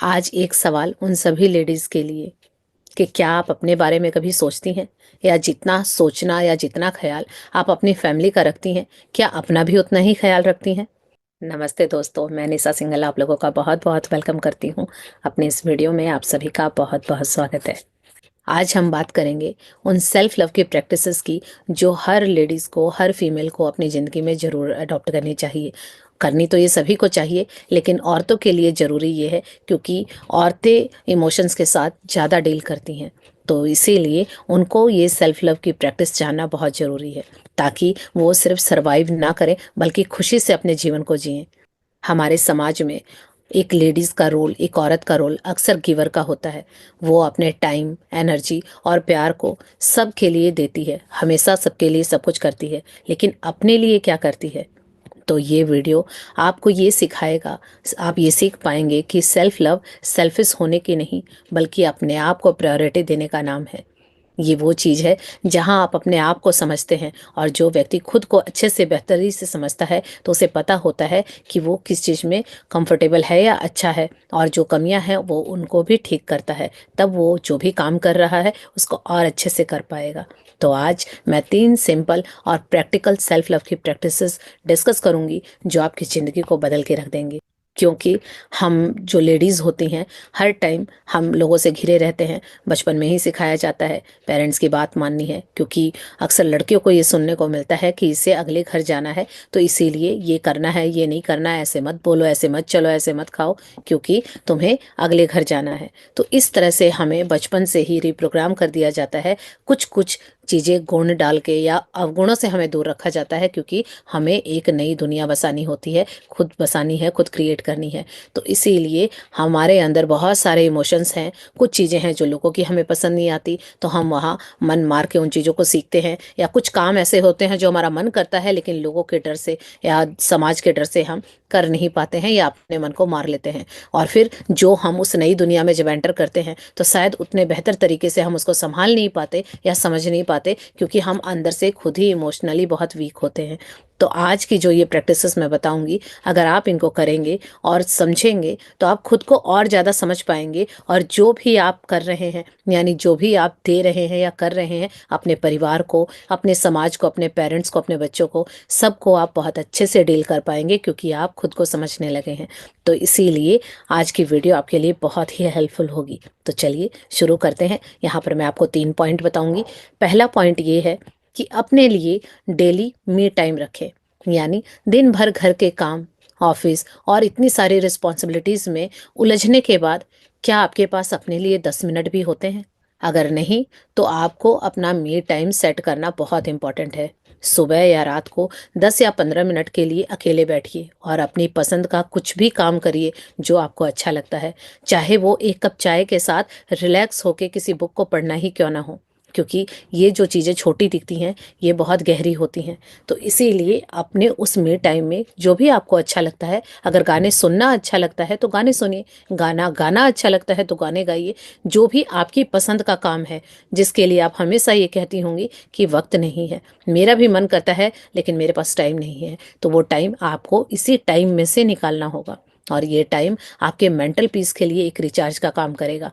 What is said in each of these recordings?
आज एक सवाल उन सभी लेडीज़ के लिए कि क्या आप अपने बारे में कभी सोचती हैं, या जितना सोचना या जितना ख्याल आप अपनी फैमिली का रखती हैं, क्या अपना भी उतना ही ख्याल रखती हैं? नमस्ते दोस्तों, मैं निशा सिंघल आप लोगों का बहुत बहुत वेलकम करती हूँ अपने इस वीडियो में। आप सभी का बहुत बहुत स्वागत है। आज हम बात करेंगे उन सेल्फ लव की प्रैक्टिसेस की जो हर लेडीज़ को, हर फीमेल को अपनी ज़िंदगी में ज़रूर अडॉप्ट करनी चाहिए। करनी तो ये सभी को चाहिए, लेकिन औरतों के लिए ज़रूरी ये है क्योंकि औरतें इमोशंस के साथ ज़्यादा डील करती हैं। तो इसीलिए उनको ये सेल्फ लव की प्रैक्टिस जानना बहुत ज़रूरी है, ताकि वो सिर्फ सर्वाइव ना करें बल्कि खुशी से अपने जीवन को जिएं। हमारे समाज में एक लेडीज़ का रोल, एक औरत का रोल अक्सर गिवर का होता है। वो अपने टाइम, एनर्जी और प्यार को सबके लिए देती है, हमेशा सबके लिए सब कुछ करती है, लेकिन अपने लिए क्या करती है? तो ये वीडियो आपको ये सिखाएगा, आप ये सीख पाएंगे कि सेल्फ लव सेल्फिश होने की नहीं, बल्कि अपने आप को प्रायोरिटी देने का नाम है। ये वो चीज़ है जहाँ आप अपने आप को समझते हैं, और जो व्यक्ति खुद को अच्छे से बेहतरी से समझता है तो उसे पता होता है कि वो किस चीज़ में कंफर्टेबल है या अच्छा है, और जो कमियां हैं वो उनको भी ठीक करता है। तब वो जो भी काम कर रहा है उसको और अच्छे से कर पाएगा। तो आज मैं 3 सिंपल और प्रैक्टिकल सेल्फ लव की प्रैक्टिसेस डिस्कस करूंगी जो आपकी ज़िंदगी को बदल के रख देंगी। क्योंकि हम जो लेडीज़ होती हैं, हर टाइम हम लोगों से घिरे रहते हैं। बचपन में ही सिखाया जाता है पेरेंट्स की बात माननी है, क्योंकि अक्सर लड़कियों को ये सुनने को मिलता है कि इसे अगले घर जाना है, तो इसीलिए ये करना है, ये नहीं करना है, ऐसे मत बोलो, ऐसे मत चलो, ऐसे मत खाओ, क्योंकि तुम्हें अगले घर जाना है। तो इस तरह से हमें बचपन से ही रिप्रोग्राम कर दिया जाता है। कुछ कुछ चीज़ें गुण डाल के या अवगुणों से हमें दूर रखा जाता है, क्योंकि हमें एक नई दुनिया बसानी होती है, खुद बसानी है, खुद क्रिएट करनी है। तो इसीलिए हमारे अंदर बहुत सारे इमोशंस हैं। कुछ चीज़ें हैं जो लोगों की हमें पसंद नहीं आती, तो हम वहाँ मन मार के उन चीज़ों को सीखते हैं, या कुछ काम ऐसे होते हैं जो हमारा मन करता है लेकिन लोगों के डर से या समाज के डर से हम कर नहीं पाते हैं, या अपने मन को मार लेते हैं। और फिर जो हम उस नई दुनिया में जब एंटर करते हैं तो शायद उतने बेहतर तरीके से हम उसको संभाल नहीं पाते या समझ नहीं पाते, क्योंकि हम अंदर से खुद ही इमोशनली बहुत वीक होते हैं। तो आज की जो ये प्रैक्टिसेस मैं बताऊंगी, अगर आप इनको करेंगे और समझेंगे तो आप खुद को और ज़्यादा समझ पाएंगे, और जो भी आप कर रहे हैं, यानी जो भी आप दे रहे हैं या कर रहे हैं अपने परिवार को, अपने समाज को, अपने पेरेंट्स को, अपने बच्चों को, सबको आप बहुत अच्छे से डील कर पाएंगे, क्योंकि आप खुद को समझने लगे हैं। तो इसीलिए आज की वीडियो आपके लिए बहुत ही हेल्पफुल होगी। तो चलिए शुरू करते हैं। यहाँ पर मैं आपको 3 पॉइंट बताऊंगी। पहला पॉइंट ये है कि अपने लिए डेली मी टाइम रखें। यानी दिन भर घर के काम, ऑफिस और इतनी सारी रिस्पॉन्सिबिलिटीज़ में उलझने के बाद क्या आपके पास अपने लिए 10 मिनट भी होते हैं? अगर नहीं, तो आपको अपना मी टाइम सेट करना बहुत इम्पॉर्टेंट है। सुबह या रात को 10 या 15 मिनट के लिए अकेले बैठिए और अपनी पसंद का कुछ भी काम करिए जो आपको अच्छा लगता है। चाहे वो एक कप चाय के साथ रिलैक्स होके किसी बुक को पढ़ना ही क्यों ना हो, क्योंकि ये जो चीज़ें छोटी दिखती हैं ये बहुत गहरी होती हैं। तो इसीलिए अपने उस मी टाइम में जो भी आपको अच्छा लगता है, अगर गाने सुनना अच्छा लगता है तो गाने सुनिए, गाना गाना अच्छा लगता है तो गाने गाइए। जो भी आपकी पसंद का काम है, जिसके लिए आप हमेशा ये कहती होंगी कि वक्त नहीं है, मेरा भी मन करता है लेकिन मेरे पास टाइम नहीं है, तो वो टाइम आपको इसी टाइम में से निकालना होगा। और ये टाइम आपके मेंटल पीस के लिए एक रिचार्ज का काम करेगा।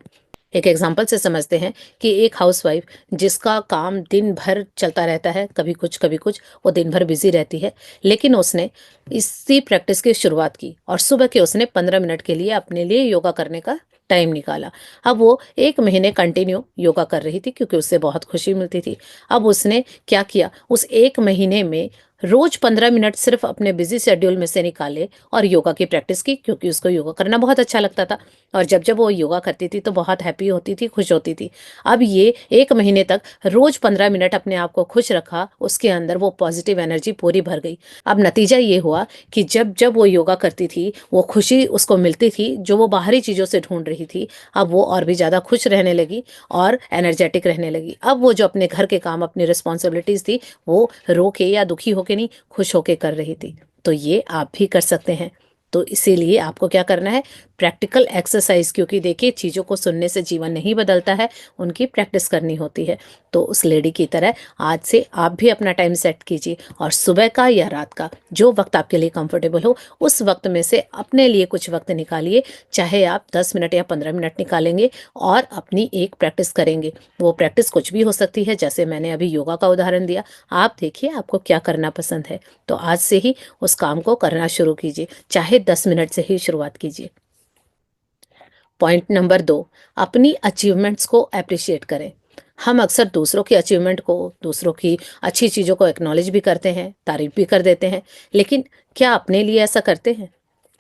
एक एग्जाम्पल से समझते हैं कि एक हाउसवाइफ जिसका काम दिन भर चलता रहता है, कभी कुछ, वो दिन भर बिजी रहती है, लेकिन उसने इसी प्रैक्टिस की शुरुआत की और सुबह के उसने 15 मिनट के लिए अपने लिए योगा करने का टाइम निकाला। अब वो 1 महीने कंटिन्यू योगा कर रही थी, क्योंकि उससे बहुत खुशी मिलती थी। अब उसने क्या किया, उस 1 महीने में रोज 15 मिनट सिर्फ अपने बिजी शेड्यूल में से निकाले और योगा की प्रैक्टिस की, क्योंकि उसको योगा करना बहुत अच्छा लगता था। और जब जब वो योगा करती थी तो बहुत हैप्पी होती थी, खुश होती थी। अब ये 1 महीने तक रोज 15 मिनट अपने आप को खुश रखा, उसके अंदर वो पॉजिटिव एनर्जी पूरी भर गई। अब नतीजा ये हुआ कि जब जब वो योगा करती थी, वो खुशी उसको मिलती थी जो वो बाहरी चीज़ों से ढूंढ रही थी। अब वो और भी ज़्यादा खुश रहने लगी और एनर्जेटिक रहने लगी। अब वो जो अपने घर के काम, अपनी रिस्पॉन्सिबिलिटीज़ थी, वो रो के या दुखी होके नहीं, खुश होके कर रही थी। तो ये आप भी कर सकते हैं। तो इसीलिए आपको क्या करना है, प्रैक्टिकल एक्सरसाइज, क्योंकि देखिए चीज़ों को सुनने से जीवन नहीं बदलता है, उनकी प्रैक्टिस करनी होती है। तो उस लेडी की तरह आज से आप भी अपना टाइम सेट कीजिए और सुबह का या रात का जो वक्त आपके लिए कंफर्टेबल हो उस वक्त में से अपने लिए कुछ वक्त निकालिए। चाहे आप 10 मिनट या 15 मिनट निकालेंगे और अपनी एक प्रैक्टिस करेंगे। वो प्रैक्टिस कुछ भी हो सकती है, जैसे मैंने अभी योगा का उदाहरण दिया। आप देखिए आपको क्या करना पसंद है, तो आज से ही उस काम को करना शुरू कीजिए, चाहे 10 मिनट से ही शुरुआत कीजिए। पॉइंट नंबर 2, अपनी अचीवमेंट्स को अप्रिशिएट करें। हम अक्सर दूसरों की अचीवमेंट को, दूसरों की अच्छी चीज़ों को एक्नॉलेज भी करते हैं, तारीफ भी कर देते हैं, लेकिन क्या अपने लिए ऐसा करते हैं?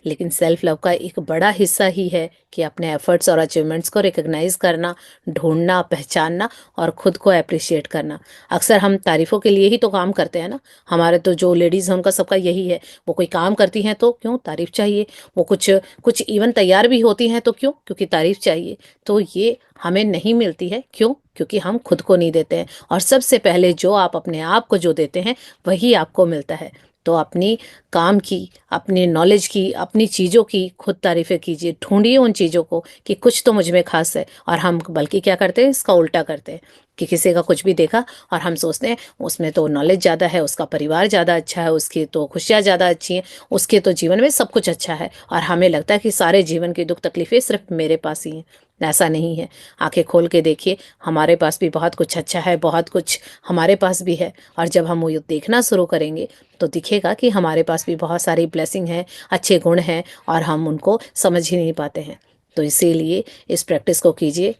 लेकिन सेल्फ लव का एक बड़ा हिस्सा ही है कि अपने एफर्ट्स और अचीवमेंट्स को रिकग्नाइज करना, ढूंढना, पहचानना और खुद को अप्रिशिएट करना। अक्सर हम तारीफों के लिए ही तो काम करते हैं ना। हमारे तो जो लेडीज़ हैं उनका सबका यही है, वो कोई काम करती हैं तो क्यों, तारीफ चाहिए। वो कुछ कुछ इवन तैयार भी होती हैं तो क्यों, क्योंकि तारीफ चाहिए। तो ये हमें नहीं मिलती है, क्यों, क्योंकि हम खुद को नहीं देते हैं। और सबसे पहले जो आप अपने आप को जो देते हैं वही आपको मिलता है। तो अपनी काम की, अपनी नॉलेज की, अपनी चीज़ों की खुद तारीफ़ें कीजिए, ढूंढिए उन चीज़ों को कि कुछ तो मुझ में खास है। और हम बल्कि क्या करते हैं, इसका उल्टा करते हैं कि किसी का कुछ भी देखा और हम सोचते हैं उसमें तो नॉलेज ज़्यादा है, उसका परिवार ज़्यादा अच्छा है, उसकी तो खुशियाँ ज़्यादा अच्छी हैं, उसके तो जीवन में सब कुछ अच्छा है, और हमें लगता है कि सारे जीवन की दुख तकलीफ़ें सिर्फ मेरे पास ही हैं। ऐसा नहीं है। आंखें खोल के देखिए, हमारे पास भी बहुत कुछ अच्छा है, बहुत कुछ हमारे पास भी है। और जब हम वो देखना शुरू करेंगे तो दिखेगा कि हमारे पास भी बहुत सारी ब्लेसिंग है, अच्छे गुण हैं, और हम उनको समझ ही नहीं पाते हैं। तो इसीलिए इस प्रैक्टिस को कीजिए।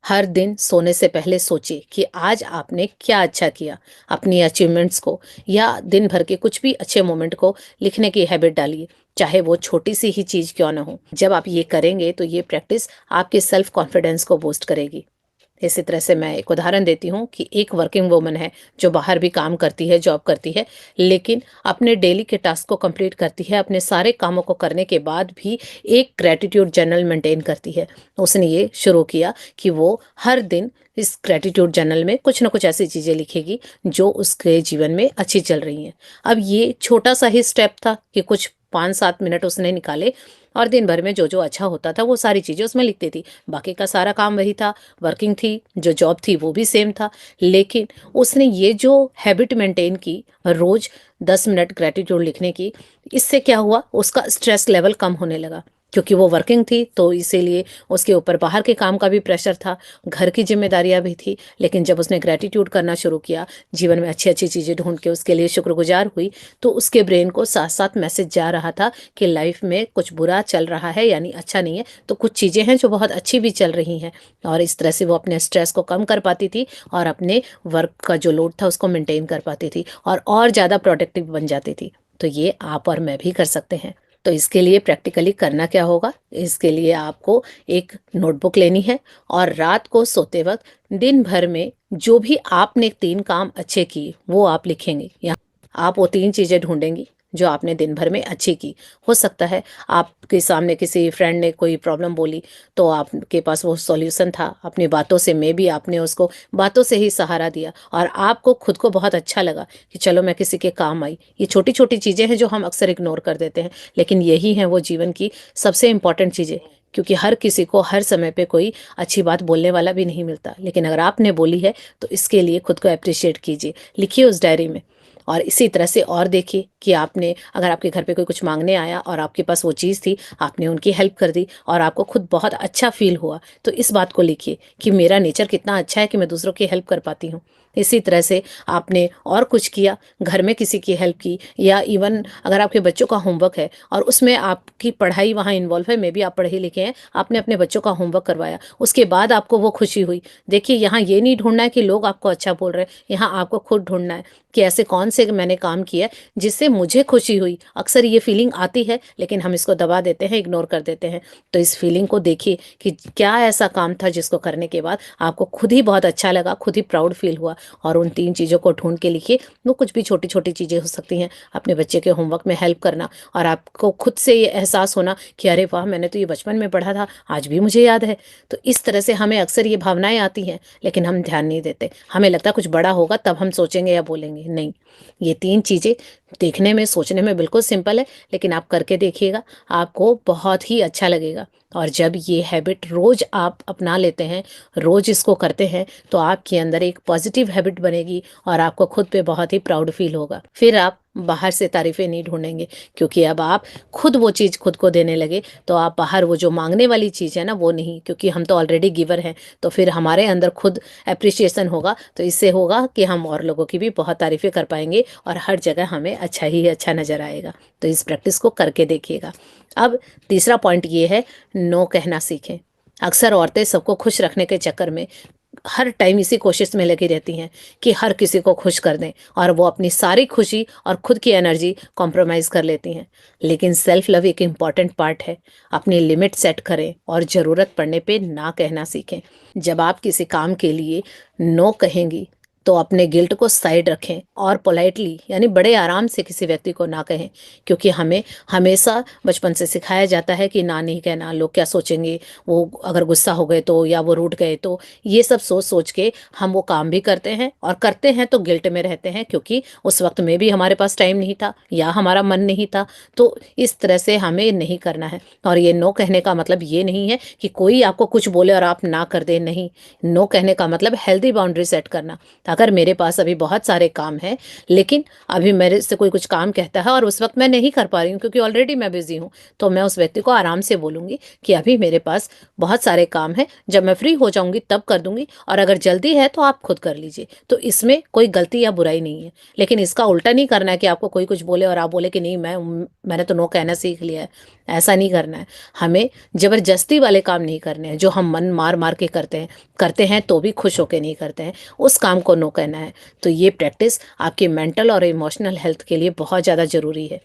हर दिन सोने से पहले सोचिए कि आज आपने क्या अच्छा किया। अपनी अचीवमेंट्स को या दिन भर के कुछ भी अच्छे मोमेंट को लिखने की हैबिट डालिए, चाहे वो छोटी सी ही चीज़ क्यों ना हो। जब आप ये करेंगे तो ये प्रैक्टिस आपके सेल्फ कॉन्फिडेंस को बूस्ट करेगी। इसी तरह से मैं एक उदाहरण देती हूँ कि एक वर्किंग वूमन है जो बाहर भी काम करती है, जॉब करती है, लेकिन अपने डेली के टास्क को कंप्लीट करती है, अपने सारे कामों को करने के बाद भी एक ग्रेटिट्यूड जर्नल मेंटेन करती है। उसने ये शुरू किया कि वो हर दिन इस ग्रेटिट्यूड जर्नल में कुछ ना कुछ ऐसी चीज़ें लिखेगी जो उसके जीवन में अच्छी चल रही हैं। अब ये छोटा सा ही स्टेप था कि कुछ 5-7 मिनट उसने निकाले और दिन भर में जो जो अच्छा होता था वो सारी चीज़ें उसमें लिखती थी। बाकी का सारा काम वही था, वर्किंग थी, जो जॉब थी वो भी सेम था। लेकिन उसने ये जो हैबिट मेंटेन की, रोज़ 10 मिनट ग्रेटिट्यूड लिखने की, इससे क्या हुआ, उसका स्ट्रेस लेवल कम होने लगा। क्योंकि वो वर्किंग थी तो इसीलिए उसके ऊपर बाहर के काम का भी प्रेशर था, घर की जिम्मेदारियां भी थी। लेकिन जब उसने ग्रेटिट्यूड करना शुरू किया, जीवन में अच्छी अच्छी चीज़ें ढूंढ के उसके लिए शुक्रगुजार हुई, तो उसके ब्रेन को साथ साथ मैसेज जा रहा था कि लाइफ में कुछ बुरा चल रहा है, यानी अच्छा नहीं है, तो कुछ चीज़ें हैं जो बहुत अच्छी भी चल रही हैं। और इस तरह से वो अपने स्ट्रेस को कम कर पाती थी और अपने वर्क का जो लोड था उसको मेंटेन कर पाती थी और ज़्यादा प्रोडक्टिव बन जाती थी। तो ये आप और मैं भी कर सकते हैं। तो इसके लिए प्रैक्टिकली करना क्या होगा, इसके लिए आपको एक नोटबुक लेनी है और रात को सोते वक्त दिन भर में जो भी आपने 3 काम अच्छे किए वो आप लिखेंगे। यहाँ आप वो 3 चीज़ें ढूंढेंगी जो आपने दिन भर में अच्छी की। हो सकता है आपके सामने किसी फ्रेंड ने कोई प्रॉब्लम बोली तो आपके पास वो सॉल्यूशन था, अपनी बातों से में भी आपने उसको बातों से ही सहारा दिया और आपको खुद को बहुत अच्छा लगा कि चलो मैं किसी के काम आई। ये छोटी छोटी चीज़ें हैं जो हम अक्सर इग्नोर कर देते हैं, लेकिन यही हैं वो जीवन की सबसे इम्पॉर्टेंट चीज़ें। क्योंकि हर किसी को हर समय पे कोई अच्छी बात बोलने वाला भी नहीं मिलता, लेकिन अगर आपने बोली है तो इसके लिए खुद को अप्रिशिएट कीजिए, लिखिए उस डायरी में। और इसी तरह से और देखिए कि आपने, अगर आपके घर पे कोई कुछ मांगने आया और आपके पास वो चीज़ थी, आपने उनकी हेल्प कर दी और आपको खुद बहुत अच्छा फील हुआ, तो इस बात को लिखिए कि मेरा नेचर कितना अच्छा है कि मैं दूसरों की हेल्प कर पाती हूँ। इसी तरह से आपने और कुछ किया, घर में किसी की हेल्प की, या इवन अगर आपके बच्चों का होमवर्क है और उसमें आपकी पढ़ाई वहाँ इन्वॉल्व है, मे बी आप पढ़े लिखे हैं, आपने अपने बच्चों का होमवर्क करवाया, उसके बाद आपको वो खुशी हुई। देखिए यहाँ ये नहीं ढूंढना है कि लोग आपको अच्छा बोल रहे हैं, यहाँ आपको खुद ढूंढना है कि ऐसे कौन से मैंने काम किया जिससे मुझे खुशी हुई। अक्सर ये फीलिंग आती है लेकिन हम इसको दबा देते हैं, इग्नोर कर देते हैं। तो इस फीलिंग को देखिए कि क्या ऐसा काम था जिसको करने के बाद आपको खुद ही बहुत अच्छा लगा, खुद ही प्राउड फील हुआ, और उन 3 चीज़ों को ढूँढ के लिखिए। वो कुछ भी छोटी-छोटी चीज़ें हो सकती हैं, अपने बच्चे के होमवर्क में हेल्प करना और आपको खुद से ये एहसास होना कि अरे वाह! मैंने तो ये बचपन में पढ़ा था, आज भी मुझे याद है। तो इस तरह से हमें अक्सर ये भावनाएँ आती हैं, लेकिन हम ध्यान नहीं देते। हमें लगता है कुछ बड़ा होगा तब हम सोचेंगे या बोलेंगे, नहीं। ये 3 चीज़ें देखने में, सोचने में बिल्कुल सिंपल है, लेकिन आप करके देखिएगा, आपको बहुत ही अच्छा लगेगा। और जब ये हैबिट रोज़ आप अपना लेते हैं, रोज़ इसको करते हैं, तो आपके अंदर एक पॉजिटिव हैबिट बनेगी और आपको खुद पे बहुत ही प्राउड फील होगा। फिर आप बाहर से तारीफ़ें नहीं ढूँढेंगे, क्योंकि अब आप खुद वो चीज़ खुद को देने लगे, तो आप बाहर वो जो माँगने वाली चीज़ है ना, वो नहीं, क्योंकि हम तो ऑलरेडी गिवर हैं, तो फिर हमारे अंदर खुद एप्रिसिएशन होगा, तो इससे होगा कि हम और लोगों की भी बहुत तारीफ़ें कर पाएँगे और हर जगह हमें अच्छा ही अच्छा नज़र आएगा। तो इस प्रैक्टिस को करके देखिएगा। अब तीसरा पॉइंट ये है, नो कहना सीखें। अक्सर औरतें सबको खुश रखने के चक्कर में हर टाइम इसी कोशिश में लगी रहती हैं कि हर किसी को खुश कर दें और वो अपनी सारी खुशी और खुद की एनर्जी कॉम्प्रोमाइज़ कर लेती हैं। लेकिन सेल्फ लव एक इम्पॉर्टेंट पार्ट है। अपनी लिमिट सेट करें और ज़रूरत पड़ने पे ना कहना सीखें। जब आप किसी काम के लिए नो कहेंगी, तो अपने गिल्ट को साइड रखें और पोलाइटली यानी बड़े आराम से किसी व्यक्ति को ना कहें, क्योंकि हमें हमेशा बचपन से सिखाया जाता है कि ना नहीं कहना, लोग क्या सोचेंगे, वो अगर गुस्सा हो गए तो, या वो रूठ गए तो। ये सब सोच सोच के हम वो काम भी करते हैं और करते हैं तो गिल्ट में रहते हैं, क्योंकि उस वक्त में भी हमारे पास टाइम नहीं था या हमारा मन नहीं था। तो इस तरह से हमें नहीं करना है। और ये नो कहने का मतलब ये नहीं है कि कोई आपको कुछ बोले और आप ना कर दें, नहीं। नो कहने का मतलब हेल्दी बाउंड्री सेट करना। अगर मेरे पास अभी बहुत सारे काम हैं, लेकिन अभी मेरे से कोई कुछ काम कहता है और उस वक्त मैं नहीं कर पा रही हूँ क्योंकि ऑलरेडी मैं बिजी हूँ, तो मैं उस व्यक्ति को आराम से बोलूँगी कि अभी मेरे पास बहुत सारे काम हैं, जब मैं फ्री हो जाऊँगी तब कर दूँगी, और अगर जल्दी है तो आप खुद कर लीजिए। तो इसमें कोई गलती या बुराई नहीं है। लेकिन इसका उल्टा नहीं करना है कि आपको कोई कुछ बोले और आप बोले कि नहीं, मैंने तो नो कहना सीख लिया है। ऐसा नहीं करना है। हमें ज़बरदस्ती वाले काम नहीं करने हैं जो हम मन मार मार के करते हैं तो भी खुश होके नहीं करते हैं, उस काम को नो कहना है। तो ये प्रैक्टिस आपकी मेंटल और इमोशनल हेल्थ के लिए बहुत ज़्यादा ज़रूरी है।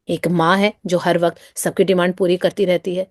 एक माँ है जो हर वक्त सबकी डिमांड पूरी करती रहती है,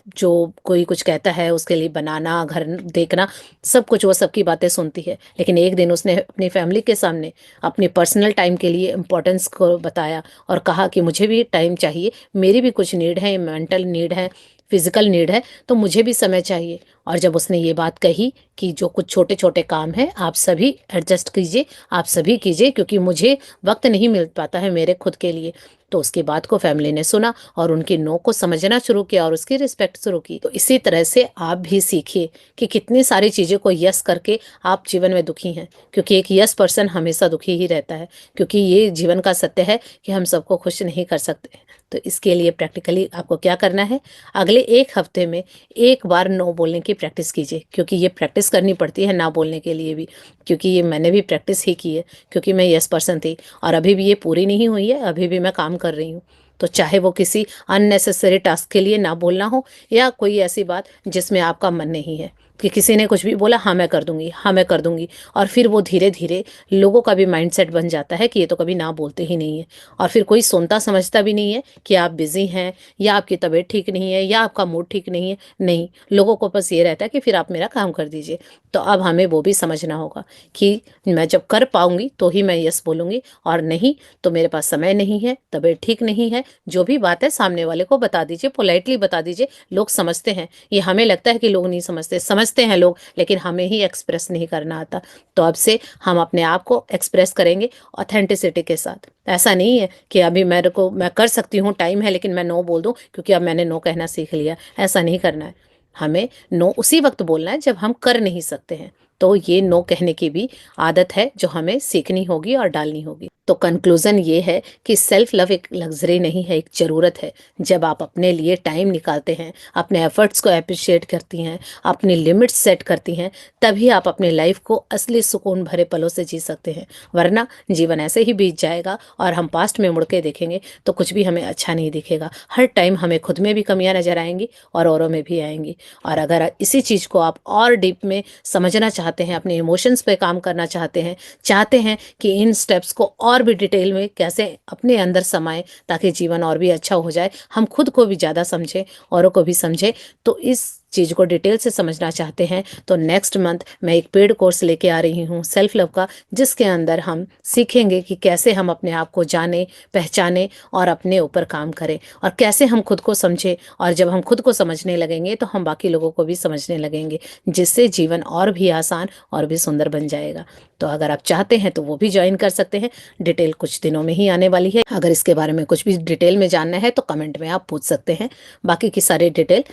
जो कोई कुछ कहता है उसके लिए बनाना, घर देखना, सब कुछ वो सबकी बातें सुनती है। लेकिन एक दिन उसने अपनी फैमिली के सामने अपनी पर्सनल टाइम के लिए इम्पोर्टेंस को बताया और कहा कि मुझे भी टाइम चाहिए, मेरी भी कुछ नीड है, मेंटल नीड है, फिजिकल नीड है, तो मुझे भी समय चाहिए। और जब उसने ये बात कही कि जो कुछ छोटे छोटे काम हैं आप सभी एडजस्ट कीजिए, आप सभी कीजिए, क्योंकि मुझे वक्त नहीं मिल पाता है मेरे खुद के लिए, तो उसकी बात को फैमिली ने सुना और उनकी नो को समझना शुरू किया और उसकी रिस्पेक्ट शुरू की। तो इसी तरह से आप भी सीखिए कि कितनी सारी चीज़ों को यस करके आप जीवन में दुखी हैं, क्योंकि एक यस पर्सन हमेशा दुखी ही रहता है, क्योंकि ये जीवन का सत्य है कि हम सबको खुश नहीं कर सकते। तो इसके लिए प्रैक्टिकली आपको क्या करना है, अगले 1 हफ्ते में 1 बार नो बोलने की प्रैक्टिस कीजिए, क्योंकि ये प्रैक्टिस करनी पड़ती है ना बोलने के लिए भी, क्योंकि ये मैंने भी प्रैक्टिस ही की है, क्योंकि मैं यस पर्सन थी और अभी भी ये पूरी नहीं हुई है, अभी भी मैं काम कर रही हूँ। तो चाहे वो किसी अननेसेसरी टास्क के लिए ना बोलना हो या कोई ऐसी बात जिसमें आपका मन नहीं है, कि किसी ने कुछ भी बोला, हाँ मैं कर दूंगी, हाँ मैं कर दूंगी, और फिर वो धीरे धीरे लोगों का भी माइंडसेट बन जाता है कि ये तो कभी ना बोलते ही नहीं है, और फिर कोई सुनता समझता भी नहीं है कि आप बिजी हैं या आपकी तबीयत ठीक नहीं है या आपका मूड ठीक नहीं है। नहीं, लोगों को बस ये रहता है कि फिर आप मेरा काम कर दीजिए। तो अब हमें वो भी समझना होगा कि मैं जब कर पाऊंगी तो ही मैं यस बोलूंगी, और नहीं तो मेरे पास समय नहीं है, तबीयत ठीक नहीं है। जो भी बात है सामने वाले को बता दीजिए, पोलाइटली बता दीजिए। लोग समझते हैं, ये हमें लगता है कि लोग नहीं समझते, समझते हैं लोग, लेकिन हमें ही एक्सप्रेस नहीं करना आता। तो अब से हम अपने आप को एक्सप्रेस करेंगे ऑथेंटिसिटी के साथ। ऐसा नहीं है कि अभी मेरे को, मैं कर सकती हूँ, टाइम है, लेकिन मैं नो बोल दूँ क्योंकि अब मैंने नो कहना सीख लिया। ऐसा नहीं करना है। हमें नो उसी वक्त बोलना है जब हम कर नहीं सकते हैं। तो ये नो कहने की भी आदत है जो हमें सीखनी होगी और डालनी होगी। तो कंक्लूजन ये है कि सेल्फ लव एक लग्जरी नहीं है, एक ज़रूरत है। जब आप अपने लिए टाइम निकालते हैं, अपने एफर्ट्स को अप्रिशिएट करती हैं, अपनी लिमिट्स सेट करती हैं, तभी आप अपनी लाइफ को असली सुकून भरे पलों से जी सकते हैं। वरना जीवन ऐसे ही बीत जाएगा और हम पास्ट में मुड़ के देखेंगे तो कुछ भी हमें अच्छा नहीं दिखेगा। हर टाइम हमें खुद में भी कमियां नजर आएंगी और औरों में भी आएंगी। और अगर इसी चीज़ को आप और डीप में समझना चाहते हैं, अपने इमोशंस पे काम करना चाहते हैं कि इन स्टेप्स को और भी डिटेल में कैसे अपने अंदर समाएं ताकि जीवन और भी अच्छा हो जाए, हम खुद को भी ज़्यादा समझें, औरों को भी समझें, तो इस चीज़ को डिटेल से समझना चाहते हैं तो नेक्स्ट मंथ मैं एक पेड कोर्स लेके आ रही हूँ सेल्फ लव का, जिसके अंदर हम सीखेंगे कि कैसे हम अपने आप को जाने, पहचाने और अपने ऊपर काम करें, और कैसे हम खुद को समझें। और जब हम खुद को समझने लगेंगे तो हम बाकी लोगों को भी समझने लगेंगे, जिससे जीवन और भी आसान और भी सुंदर बन जाएगा। तो अगर आप चाहते हैं तो वो भी ज्वाइन कर सकते हैं। डिटेल कुछ दिनों में ही आने वाली है। अगर इसके बारे में कुछ भी डिटेल में जानना है तो कमेंट में आप पूछ सकते हैं। बाकी की सारी डिटेल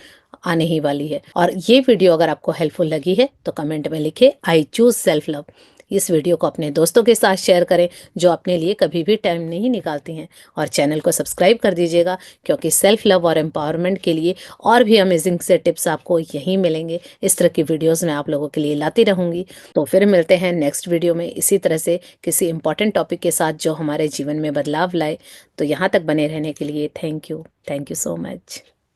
आने ही वाली है। और ये वीडियो अगर आपको हेल्पफुल लगी है तो कमेंट में लिखे आई चूज सेल्फ लव। इस वीडियो को अपने दोस्तों के साथ शेयर करें जो अपने लिए कभी भी टाइम नहीं निकालती हैं, और चैनल को सब्सक्राइब कर दीजिएगा, क्योंकि सेल्फ लव और एम्पावरमेंट के लिए और भी अमेजिंग से टिप्स आपको यहीं मिलेंगे। इस तरह की वीडियोस मैं आप लोगों के लिए लाती रहूंगी। तो फिर मिलते हैं नेक्स्ट वीडियो में इसी तरह से किसी इंपॉर्टेंट टॉपिक के साथ जो हमारे जीवन में बदलाव लाए। तो यहाँ तक बने रहने के लिए थैंक यू सो मच।